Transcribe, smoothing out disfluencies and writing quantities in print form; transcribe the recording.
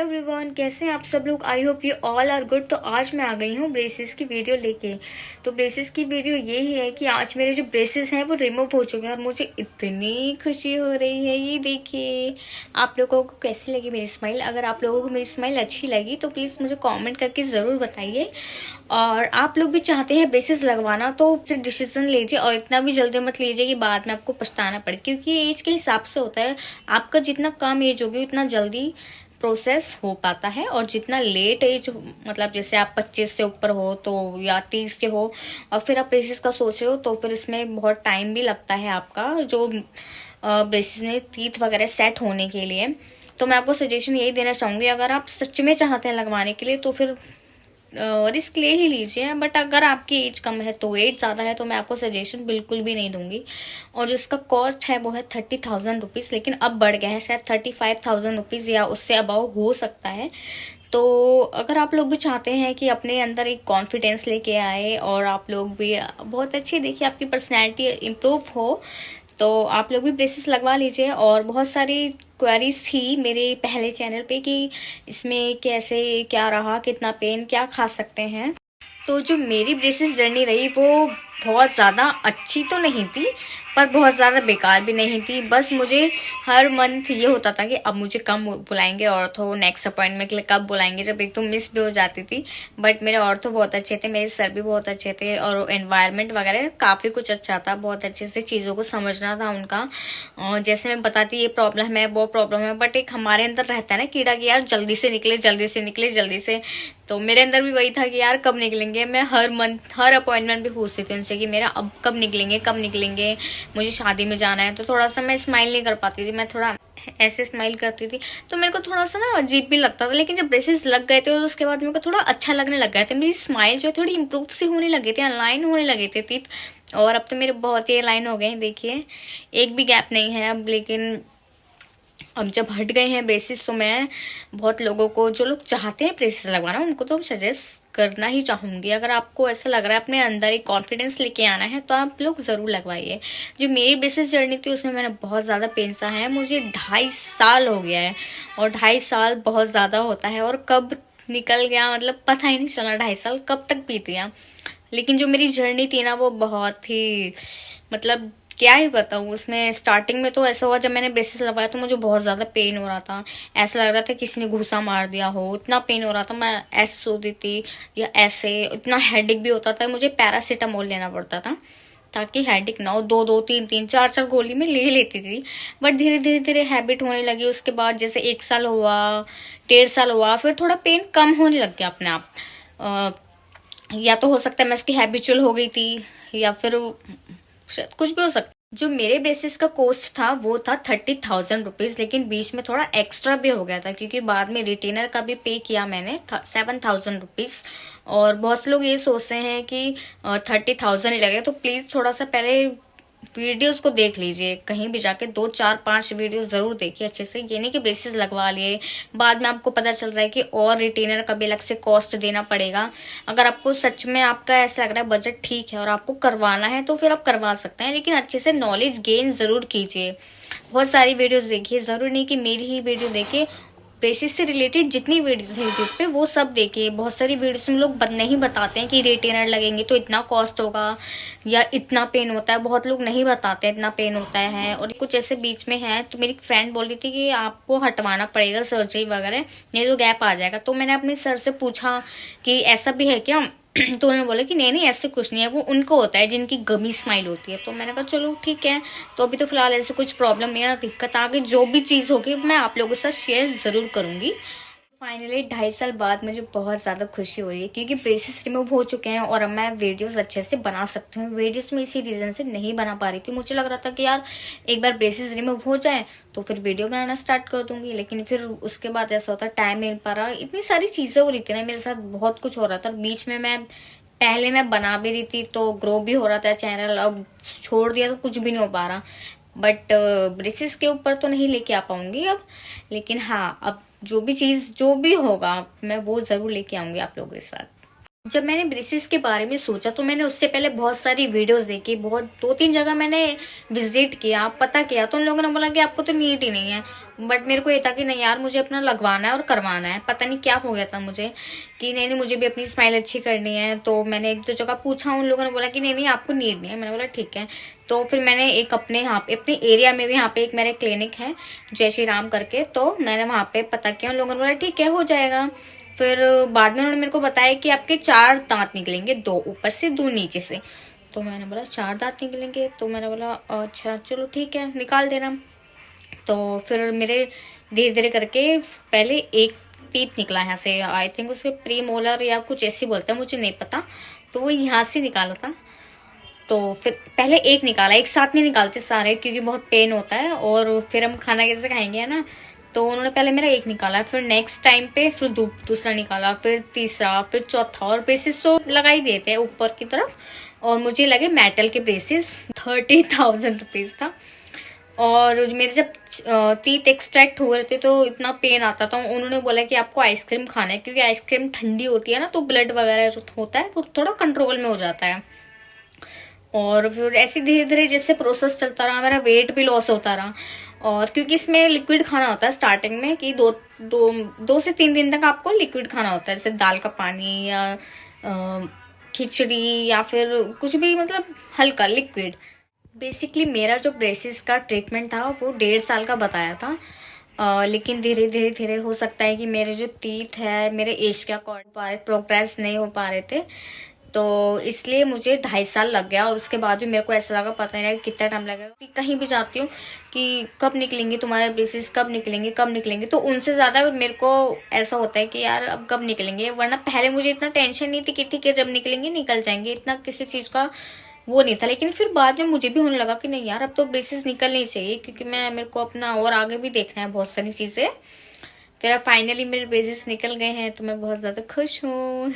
Everyone, कैसे हैं आप सब लोग। I hope you all are good. तो आज मैं आ गई हूँ ब्रेसेस की वीडियो लेके। तो ब्रेसेस की वीडियो ये ही है कि आज मेरे जो ब्रेसेस हैं वो रिमूव हो चुके हैं और मुझे इतनी खुशी हो रही है। ये देखिए, आप लोगों को कैसी लगी मेरी स्माइल। अगर आप लोगों को मेरी स्माइल अच्छी लगी तो प्लीज़ मुझे कॉमेंट करके ज़रूर बताइए। और आप लोग भी चाहते हैं ब्रेसेस लगवाना तो फिर डिसीजन लीजिए और इतना भी जल्दी मत लीजिए कि बाद में आपको पछताना पड़े, क्योंकि एज के हिसाब से होता है। आपका जितना कम एज होगी उतना जल्दी प्रोसेस हो पाता है, और जितना लेट एज, मतलब जैसे आप 25 से ऊपर हो तो या 30 के हो और फिर आप ब्रेसेस का सोच रहे हो तो फिर इसमें बहुत टाइम भी लगता है आपका, जो ब्रेसेस में टीथ वगैरह सेट होने के लिए। तो मैं आपको सजेशन यही देना चाहूंगी, अगर आप सच में चाहते हैं लगवाने के लिए तो फिर रिस्क ले ही लीजिए। बट अगर आपकी एज कम है तो एज ज़्यादा है तो मैं आपको सजेशन बिल्कुल भी नहीं दूंगी। और जो इसका कॉस्ट है वो है 30,000 रुपीज़, लेकिन अब बढ़ गया है, शायद 35,000 रुपीज़ या उससे अबाव हो सकता है। तो अगर आप लोग भी चाहते हैं कि अपने अंदर एक कॉन्फिडेंस लेके आए और आप लोग भी बहुत अच्छी, देखिए, आपकी पर्सनैलिटी इम्प्रूव हो, तो आप लोग भी ब्रेसेस लगवा लीजिए। और बहुत सारी क्वेरीज थी मेरे पहले चैनल पे कि इसमें कैसे क्या रहा, कितना पेन, क्या खा सकते हैं। तो जो मेरी ब्रेसेस जर्नी रही वो बहुत ज़्यादा अच्छी तो नहीं थी, पर बहुत ज़्यादा बेकार भी नहीं थी। बस मुझे हर मंथ ये होता था कि अब मुझे कब बुलाएंगे ऑर्थो, नेक्स्ट अपॉइंटमेंट के लिए कब बुलाएंगे, जब एक तो मिस भी हो जाती थी। बट मेरे ऑर्थो बहुत अच्छे थे, मेरे सर भी बहुत अच्छे थे और एनवायरनमेंट वगैरह काफ़ी कुछ अच्छा था। बहुत अच्छे से चीज़ों को समझना था उनका। और जैसे मैं बताती, ये प्रॉब्लम है वो प्रॉब्लम है, बट एक हमारे अंदर रहता है ना कीड़ा कि यार जल्दी से निकले, जल्दी से निकले, जल्दी से। तो मेरे अंदर भी वही था कि यार कब निकलेंगे। मैं हर मंथ, हर अपॉइंटमेंट भी पूछती थी उनसे कि मेरा अब कब निकलेंगे, कब निकलेंगे, मुझे शादी में जाना है। तो थोड़ा सा मैं स्माइल नहीं कर पाती थी, मैं थोड़ा ऐसे स्माइल करती थी, तो मेरे को थोड़ा सा ना अजीब भी लगता था। लेकिन जब ब्रेसेस लग गए थे तो उसके बाद मेरे को थोड़ा अच्छा लगने लग गया था। मेरी स्माइल जो है थोड़ी इम्प्रूव सी होने लगे थे, अलाइन होने लगे थे टीथ। और अब तो मेरे बहुत ही अलाइन हो गए हैं, देखिए एक भी गैप नहीं है अब। लेकिन अब जब हट गए हैं ब्रेसेस तो मैं बहुत लोगों को, जो लोग चाहते हैं ब्रेसेस लगवाना, उनको तो सजेस्ट करना ही चाहूंगी। अगर आपको ऐसा लग रहा है अपने अंदर एक कॉन्फिडेंस लेके आना है तो आप लोग जरूर लगवाइए। जो मेरी ब्रेसेस जर्नी थी उसमें मैंने बहुत ज्यादा पेन सहा है। मुझे 2.5 साल हो गया है और 2.5 साल बहुत ज्यादा होता है, और कब निकल गया मतलब पता ही नहीं चला 2.5 साल कब तक बीत गया। लेकिन जो मेरी जर्नी थी ना वो बहुत ही, मतलब क्या ही बताऊँ। उसमें स्टार्टिंग में तो ऐसा हुआ, जब मैंने ब्रेसेस लगवाया तो मुझे बहुत ज्यादा पेन हो रहा था। ऐसा लग रहा था किसी ने घूसा मार दिया हो, इतना पेन हो रहा था। मैं ऐसे सोती थी या ऐसे, इतना हेडेक भी होता था, मुझे पैरासीटामोल लेना पड़ता था ताकि हेडेक ना हो। दो दो तीन तीन चार चार गोली में ले लेती थी। बट धीरे धीरे धीरे हैबिट होने लगी। उसके बाद जैसे 1 साल हुआ, 1.5 साल हुआ, फिर थोड़ा पेन कम होने लग गया अपने आप। या तो हो सकता है मैं इसकी हैबिचुअल हो गई थी, या फिर शायद कुछ भी हो सकता है। जो मेरे ब्रेसेस का कॉस्ट था वो था 30,000 रुपीज, लेकिन बीच में थोड़ा एक्स्ट्रा भी हो गया था क्योंकि बाद में रिटेनर का भी पे किया मैंने 7,000 रुपीज। और बहुत से लोग ये सोचते हैं कि 30,000 ही लगेगा, तो प्लीज थोड़ा सा पहले वीडियोस को देख लीजिए। कहीं भी जाके 2 4 5 वीडियो जरूर देखिए अच्छे से। ये नहीं कि ब्रेसेस लगवा लिए बाद में आपको पता चल रहा है कि और रिटेनर का भी अलग से कॉस्ट देना पड़ेगा। अगर आपको सच में आपका ऐसा लग रहा है बजट ठीक है और आपको करवाना है तो फिर आप करवा सकते हैं, लेकिन अच्छे से नॉलेज गेन जरूर कीजिए। बहुत सारी वीडियोस देखिए, जरूरी नहीं कि मेरी ही वीडियो देखिए। ब्रेसेस से रिलेटेड जितनी वीडियोस है यूट्यूब पे वो सब देखिए। बहुत सारी वीडियोस में लोग नहीं बताते हैं कि रिटेनर लगेंगे तो इतना कॉस्ट होगा या इतना पेन होता है। बहुत लोग नहीं बताते इतना पेन होता है। और कुछ ऐसे बीच में है, तो मेरी फ्रेंड बोल रही थी कि आपको हटवाना पड़ेगा सर्जरी वगैरह, नहीं तो गैप आ जाएगा। तो मैंने अपने सर से पूछा कि ऐसा भी है क्या। तो उन्होंने बोला कि नहीं नहीं ऐसे कुछ नहीं है, वो उनको होता है जिनकी गमी स्माइल होती है। तो मैंने कहा चलो ठीक है। तो अभी तो फिलहाल ऐसे कुछ प्रॉब्लम नहीं है ना दिक्कत। आगे जो भी चीज होगी मैं आप लोगों के साथ शेयर जरूर करूंगी। फाइनली 2.5 साल बाद मुझे बहुत ज्यादा खुशी हो रही है क्योंकि ब्रेसेस रिमूव हो चुके हैं और अब मैं वीडियोस अच्छे से बना सकती हूँ। वीडियोस में इसी रीजन से नहीं बना पा रही थी। मुझे लग रहा था कि यार एक बार ब्रेसेस रिमूव हो जाए तो फिर वीडियो बनाना स्टार्ट कर दूंगी, लेकिन फिर उसके बाद ऐसा होता टाइम नहीं मिल पा रहा। इतनी सारी चीजें हो रही थी ना मेरे साथ, बहुत कुछ हो रहा था। बीच में पहले मैं बना भी रही थी तो ग्रो भी हो रहा था चैनल, अब छोड़ दिया तो कुछ भी नहीं हो पा रहा। बट ब्रेसेस के ऊपर तो नहीं लेके आ पाऊंगी अब, लेकिन हाँ अब जो भी चीज जो भी होगा मैं वो जरूर लेके आऊंगी आप लोगों के साथ। जब मैंने ब्रेसेस के बारे में सोचा तो मैंने उससे पहले बहुत सारी वीडियोस देखी, बहुत 2-3 जगह मैंने विजिट किया, पता किया, तो उन लोगों ने बोला कि आपको तो नीड ही नहीं है। बट मेरे को ये था कि नहीं यार, मुझे अपना लगवाना है और करवाना है। पता नहीं क्या हो गया था मुझे कि नहीं नहीं, मुझे भी अपनी स्माइल अच्छी करनी है। तो मैंने 1-2 जगह पूछा, उन लोगों ने बोला कि नहीं नहीं, आपको नीड नहीं है। मैंने बोला ठीक है। तो फिर मैंने एक अपने यहाँ पे, अपने एरिया में भी यहाँ पे एक मेरे क्लिनिक है जय श्री राम करके, तो मैंने वहाँ पे पता किया। उन लोगों ने बोला ठीक है, हो जाएगा। फिर बाद में उन्होंने मेरे को बताया कि आपके 4 दांत निकलेंगे, 2 ऊपर से 2 नीचे से। तो मैंने बोला 4 दांत निकलेंगे? तो मैंने बोला अच्छा चलो ठीक है, निकाल देना। तो फिर मेरे धीरे धीरे करके पहले एक टीथ निकला यहाँ से, आई थिंक उसे प्री मोलर या कुछ ऐसी बोलते हैं, मुझे नहीं पता। तो वो यहाँ से निकाला था। तो फिर पहले एक निकाला, एक साथ नहीं निकालते सारे क्योंकि बहुत पेन होता है और फिर हम खाना कैसे खाएंगे, है ना। तो उन्होंने पहले मेरा एक निकाला, फिर नेक्स्ट टाइम पे फिर दूसरा निकाला, फिर तीसरा, फिर चौथा। और ब्रेसेस तो लगा ही देते हैं ऊपर की तरफ। और मुझे लगे मेटल के ब्रेसेस, 30,000 रुपीज था। और मेरे जब टीथ एक्सट्रैक्ट हो रहे थे तो इतना पेन आता था। उन्होंने बोला कि आपको आइसक्रीम खाना है क्योंकि आइसक्रीम ठंडी होती है ना, तो ब्लड वगैरह जो होता है वो थोड़ा कंट्रोल में हो जाता है। और फिर ऐसे धीरे धीरे जैसे प्रोसेस चलता रहा, मेरा वेट भी लॉस होता रहा। और क्योंकि इसमें लिक्विड खाना होता है स्टार्टिंग में कि 2 से 3 दिन तक आपको लिक्विड खाना होता है, जैसे दाल का पानी या खिचड़ी या फिर कुछ भी, मतलब हल्का लिक्विड। बेसिकली मेरा जो ब्रेसिस का ट्रीटमेंट था वो 1.5 साल का बताया था। लेकिन धीरे धीरे धीरे हो सकता है कि मेरे जो टीथ है मेरे एज के अकॉर्डिंग प्रोग्रेस नहीं हो पा रहे थे, तो इसलिए मुझे 2.5 साल लग गया। और उसके बाद भी मेरे को ऐसा लगा पता नहीं लगा कितना टाइम लगेगा। कहीं भी जाती हूँ कि कब निकलेंगे तुम्हारे ब्रेसेस, कब निकलेंगे कब निकलेंगे, तो उनसे ज़्यादा मेरे को ऐसा होता है कि यार अब कब निकलेंगे। वरना पहले मुझे इतना टेंशन नहीं थी कि ठीक है जब निकलेंगे निकल जाएंगे, इतना किसी चीज़ का वो नहीं था। लेकिन फिर बाद में मुझे भी होने लगा कि नहीं यार, अब तो ब्रेसेस निकलनी चाहिए क्योंकि मेरे को अपना और आगे भी देखना है बहुत सारी चीज़ें। फिर फाइनली मेरे ब्रेसेस निकल गए हैं तो मैं बहुत ज़्यादा खुश हूँ।